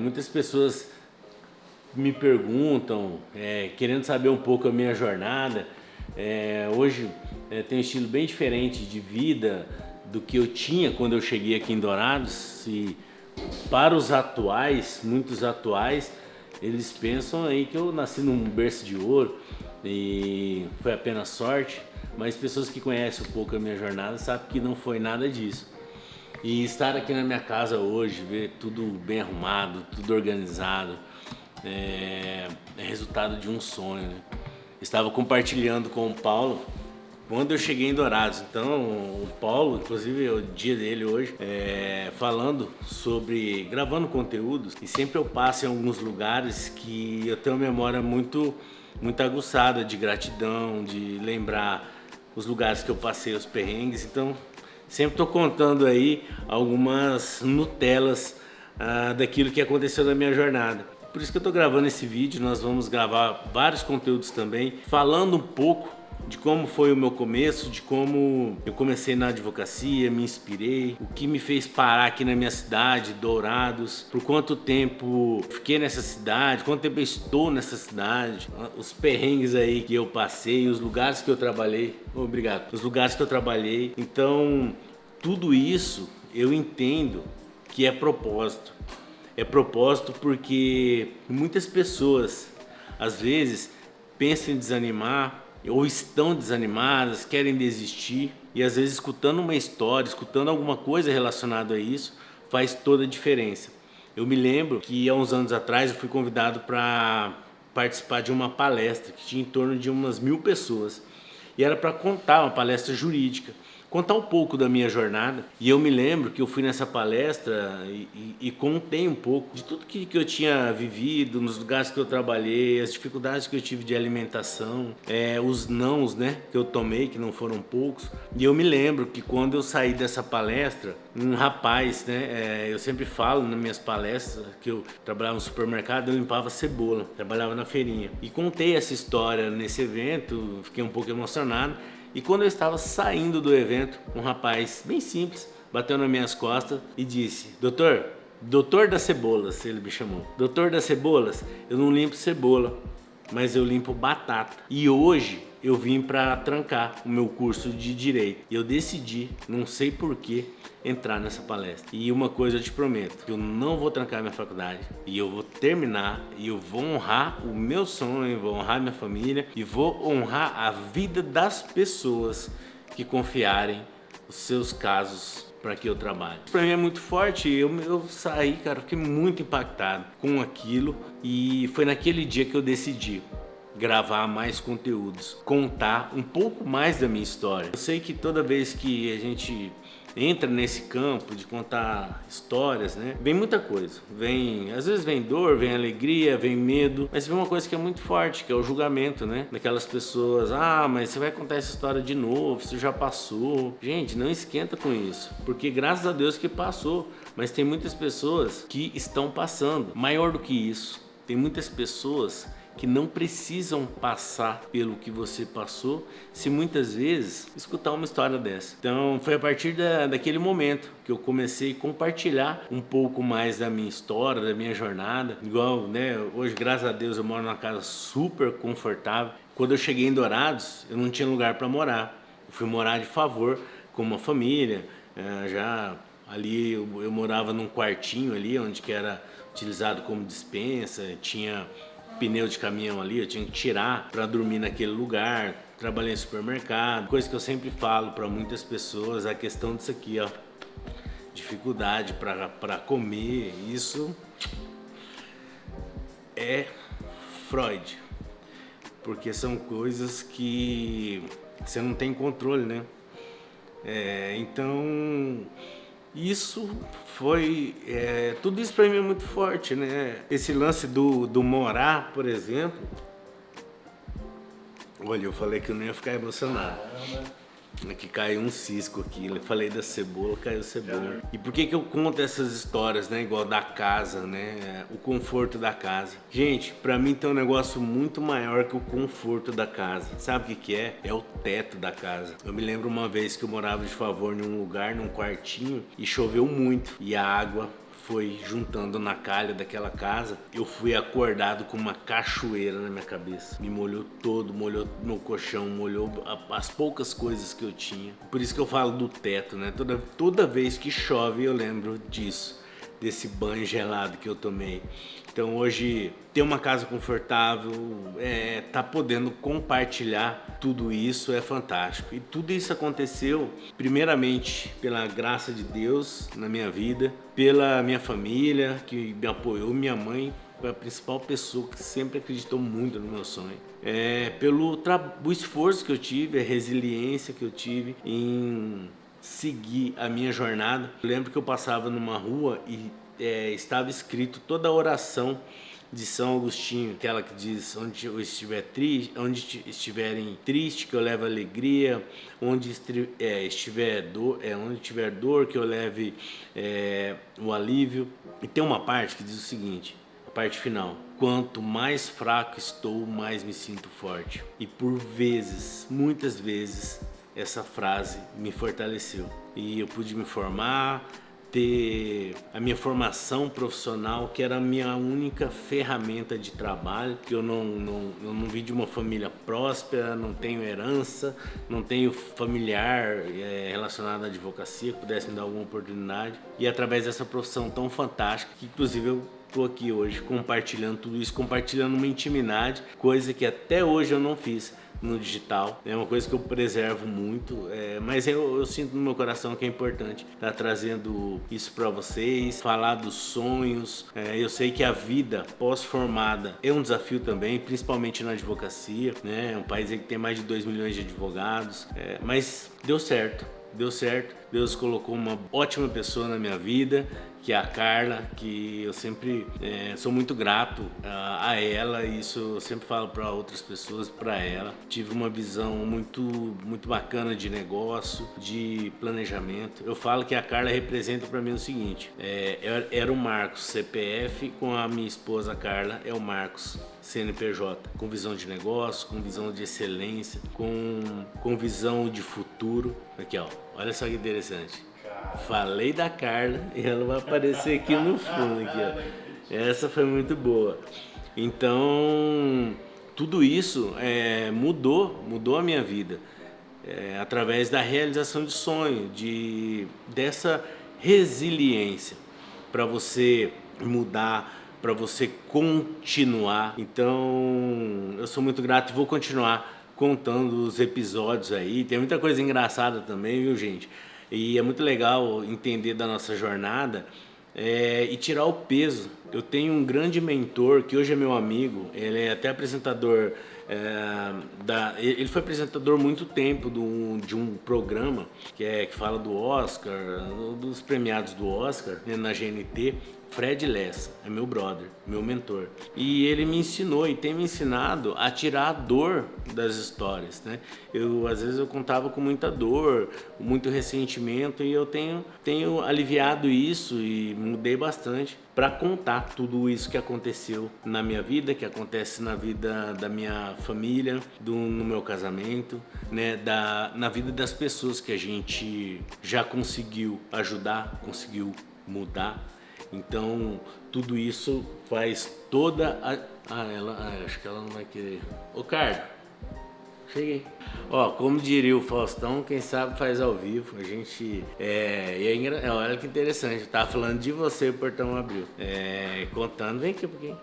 Muitas pessoas me perguntam, querendo saber um pouco a minha jornada. Hoje tenho um estilo bem diferente de vida do que eu tinha quando eu cheguei aqui em Dourados. E para os atuais, muitos atuais, eles pensam aí que eu nasci num berço de ouro e foi apenas sorte. Mas pessoas que conhecem um pouco a minha jornada sabem que não foi nada disso. E estar aqui na minha casa hoje, ver tudo bem arrumado, tudo organizado, é resultado de um sonho, né? Estava compartilhando com o Paulo quando eu cheguei em Dourados. Então, o Paulo, inclusive é o dia dele hoje, falando sobre, gravando conteúdos. E sempre eu passo em alguns lugares que eu tenho uma memória muito aguçada de gratidão, de lembrar os lugares que eu passei, os perrengues. Então, sempre estou contando aí algumas Nutelas daquilo que aconteceu na minha jornada. Por isso que eu estou gravando esse vídeo. Nós vamos gravar vários conteúdos também, falando um pouco de como foi o meu começo, de como eu comecei na advocacia, me inspirei, o que me fez parar aqui na minha cidade, Dourados, por quanto tempo fiquei nessa cidade, quanto tempo eu estou nessa cidade, os perrengues aí que eu passei, os lugares que eu trabalhei. Obrigado. Os lugares que eu trabalhei. Então, tudo isso eu entendo que é propósito. É propósito porque muitas pessoas, às vezes, pensam em desanimar ou estão desanimadas, querem desistir, e às vezes escutando uma história, escutando alguma coisa relacionada a isso, faz toda a diferença. Eu me lembro que há uns anos atrás eu fui convidado para participar de uma palestra que tinha em torno de umas 1000 pessoas, e era para contar, uma palestra jurídica, contar um pouco da minha jornada. E eu me lembro que eu fui nessa palestra e contei um pouco de tudo que eu tinha vivido, nos lugares que eu trabalhei, as dificuldades que eu tive de alimentação, os nãos, né, que eu tomei, que não foram poucos. E eu me lembro que quando eu saí dessa palestra, um rapaz, né, eu sempre falo nas minhas palestras que eu trabalhava no supermercado, eu limpava cebola, trabalhava na feirinha. E contei essa história nesse evento, fiquei um pouco emocionado. E quando eu estava saindo do evento, um rapaz bem simples bateu nas minhas costas e disse: Doutor das cebolas, ele me chamou. Doutor das cebolas, eu não limpo cebola, mas eu limpo batata. E hoje eu vim para trancar o meu curso de Direito. E eu decidi, não sei porquê, entrar nessa palestra. E uma coisa eu te prometo, que eu não vou trancar minha faculdade, e eu vou terminar, e eu vou honrar o meu sonho, vou honrar minha família, e vou honrar a vida das pessoas que confiarem os seus casos para que eu trabalhe. Para mim é muito forte. Eu saí, cara, fiquei muito impactado com aquilo, e foi naquele dia que eu decidi gravar mais conteúdos, contar um pouco mais da minha história. Eu sei que toda vez que a gente entra nesse campo de contar histórias, né, vem muita coisa. Às vezes vem dor, vem alegria, vem medo, mas vem uma coisa que é muito forte, que é o julgamento, né? Daquelas pessoas: mas você vai contar essa história de novo, você já passou. Gente, não esquenta com isso, porque graças a Deus que passou, mas tem muitas pessoas que estão passando. Maior do que isso, tem muitas pessoas que não precisam passar pelo que você passou, se muitas vezes escutar uma história dessa. Então foi a partir daquele momento que eu comecei a compartilhar um pouco mais da minha história, da minha jornada. Igual, né, hoje, graças a Deus, eu moro numa casa super confortável. Quando eu cheguei em Dourados, eu não tinha lugar para morar. Eu fui morar de favor com uma família. Já ali eu morava num quartinho ali, onde que era utilizado como despensa, tinha pneu de caminhão ali, eu tinha que tirar para dormir naquele lugar. Trabalhei em supermercado, coisa que eu sempre falo para muitas pessoas, a questão disso aqui, ó, dificuldade para comer, isso é Freud, porque são coisas que você não tem controle, né? Então isso foi, tudo isso para mim é muito forte, né? Esse lance do morar, por exemplo. Olha, eu falei que eu não ia ficar emocionado. Aqui caiu um cisco aqui, eu falei da cebola, caiu cebola. E por que eu conto essas histórias, né? Igual da casa, né? O conforto da casa. Gente, pra mim tem um negócio muito maior que o conforto da casa. Sabe o que é? É o teto da casa. Eu me lembro uma vez que eu morava de favor em um lugar, num quartinho, e choveu muito. E a água foi juntando na calha daquela casa, eu fui acordado com uma cachoeira na minha cabeça. Me molhou todo, molhou meu colchão, molhou as poucas coisas que eu tinha. Por isso que eu falo do teto, né? Toda vez que chove eu lembro disso, desse banho gelado que eu tomei. Então hoje ter uma casa confortável, tá podendo compartilhar tudo isso é fantástico. E tudo isso aconteceu primeiramente pela graça de Deus na minha vida, pela minha família que me apoiou, minha mãe foi a principal pessoa que sempre acreditou muito no meu sonho. Pelo o esforço que eu tive, a resiliência que eu tive em seguir a minha jornada. Eu lembro que eu passava numa rua e estava escrito toda a oração de São Agostinho, aquela que diz: onde eu estiver triste, onde estiverem triste, que eu leve alegria, onde estiver dor, onde tiver dor, que eu leve o alívio. E tem uma parte que diz o seguinte, a parte final: quanto mais fraco estou, mais me sinto forte. E por vezes, muitas vezes, essa frase me fortaleceu e eu pude me formar, ter a minha formação profissional, que era a minha única ferramenta de trabalho. Eu não vim de uma família próspera, não tenho herança, não tenho familiar relacionado à advocacia que pudesse me dar alguma oportunidade. E através dessa profissão tão fantástica, que inclusive eu estou aqui hoje compartilhando tudo isso, compartilhando uma intimidade, coisa que até hoje eu não fiz no digital. É uma coisa que eu preservo muito, mas eu sinto no meu coração que é importante estar trazendo isso para vocês, falar dos sonhos. Eu sei que a vida pós-formada é um desafio também, principalmente na advocacia, né? É um país que tem mais de 2 milhões de advogados, mas deu certo. Deus colocou uma ótima pessoa na minha vida, que é a Carla, que eu sempre sou muito grato a ela, e isso eu sempre falo para outras pessoas, para ela. Tive uma visão muito bacana de negócio, de planejamento. Eu falo que a Carla representa para mim o seguinte: era o Marcos CPF, com a minha esposa Carla é o Marcos CNPJ, com visão de negócio, com visão de excelência, com visão de futuro. Aqui, ó, olha só que interessante. Falei da Carla e ela vai aparecer aqui no fundo. Aqui, ó. Essa foi muito boa. Então, tudo isso mudou a minha vida. Através da realização de sonho, dessa resiliência para você mudar, para você continuar. Então, eu sou muito grato e vou continuar contando os episódios aí. Tem muita coisa engraçada também, viu, gente? E é muito legal entender da nossa jornada e tirar o peso. Eu tenho um grande mentor que hoje é meu amigo, ele é até apresentador, ele foi apresentador muito tempo de um programa que fala do Oscar, dos premiados do Oscar, né, na GNT. Fred Lessa é meu brother, meu mentor, e ele me ensinou e tem me ensinado a tirar a dor das histórias, né? Às vezes eu contava com muita dor, muito ressentimento, e eu tenho aliviado isso e mudei bastante para contar tudo isso que aconteceu na minha vida, que acontece na vida da minha família, no meu casamento, né? Na vida das pessoas que a gente já conseguiu ajudar, conseguiu mudar. Então, tudo isso faz toda a... acho que ela não vai querer. Ô, Carlos, cheguei. Ó, como diria o Faustão, quem sabe faz ao vivo. A gente... olha que interessante, eu tava falando de você, o portão abriu. Contando, vem aqui um pouquinho.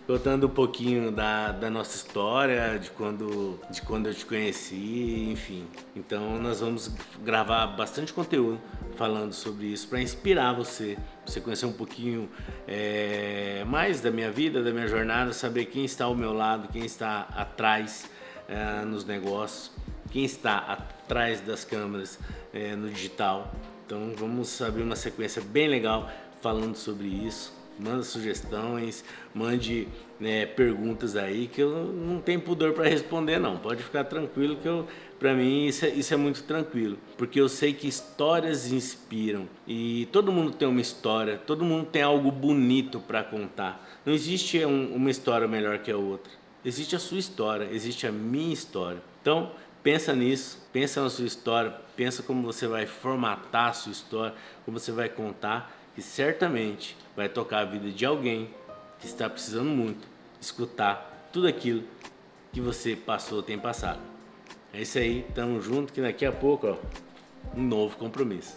Contando um pouquinho da nossa história, de quando eu te conheci, enfim. Então nós vamos gravar bastante conteúdo falando sobre isso para inspirar você conhecer um pouquinho mais da minha vida, da minha jornada, saber quem está ao meu lado, quem está atrás nos negócios, quem está atrás das câmeras no digital. Então vamos abrir uma sequência bem legal falando sobre isso. Manda sugestões, mande perguntas aí, que eu não tenho pudor para responder não. Pode ficar tranquilo que para mim isso é muito tranquilo, porque eu sei que histórias inspiram e todo mundo tem uma história, todo mundo tem algo bonito para contar. Não existe uma história melhor que a outra. Existe a sua história, existe a minha história. Então pensa nisso, pensa na sua história, pensa como você vai formatar a sua história, como você vai contar. que certamente vai tocar a vida de alguém que está precisando muito escutar tudo aquilo que você passou ou tem passado. É isso aí, tamo junto que daqui a pouco, ó, um novo compromisso.